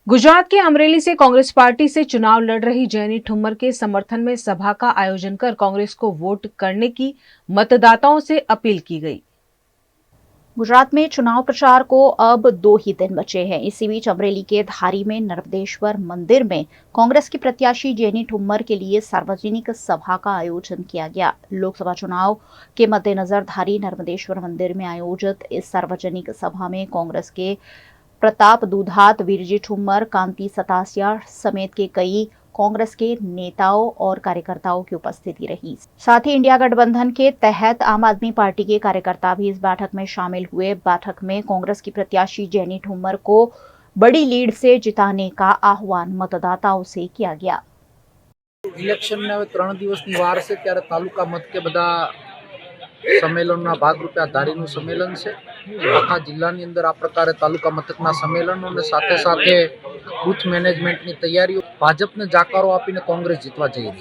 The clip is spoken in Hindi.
गुजरात के अमरेली से कांग्रेस पार्टी से चुनाव लड़ रही जैनी ठुम्मर के समर्थन में सभा का आयोजन कर कांग्रेस को वोट करने की मतदाताओं से अपील की गई। गुजरात में चुनाव प्रचार को अब 2 ही दिन बचे हैं। इसी बीच अमरेली के धारी में नर्मदेश्वर मंदिर में कांग्रेस की प्रत्याशी जैनी ठुम्मर के लिए सार्वजनिक सभा का आयोजन किया गया। लोकसभा चुनाव के मद्देनजर धारी नर्मदेश्वर मंदिर में आयोजित इस सार्वजनिक सभा में कांग्रेस के प्रताप दुधात, वीरजी ठुम्मर, कांति सतासिया समेत के कई कांग्रेस के नेताओं और कार्यकर्ताओं की उपस्थिति रही। साथ ही इंडिया गठबंधन के तहत आम आदमी पार्टी के कार्यकर्ता भी इस बैठक में शामिल हुए। बैठक में कांग्रेस की प्रत्याशी जैनी ठुम्मर को बड़ी लीड से जिताने का आह्वान मतदाताओं से किया गया। इलेक्शन ने હવે 3 દિવસની વાર છે ત્યારે તાલુકા મથકે બધા સંમેલનના ભાગરૂપે આ ધારીનું સંમેલન છે। આખા જિલ્લાની અંદર આ પ્રકારે તાલુકા મથકના સંમેલનો અને સાથે સાથે બૂથ મેનેજમેન્ટની તૈયારીઓ ભાજપને જાકારો આપીને કોંગ્રેસ જીતવા જઈ રહી છે।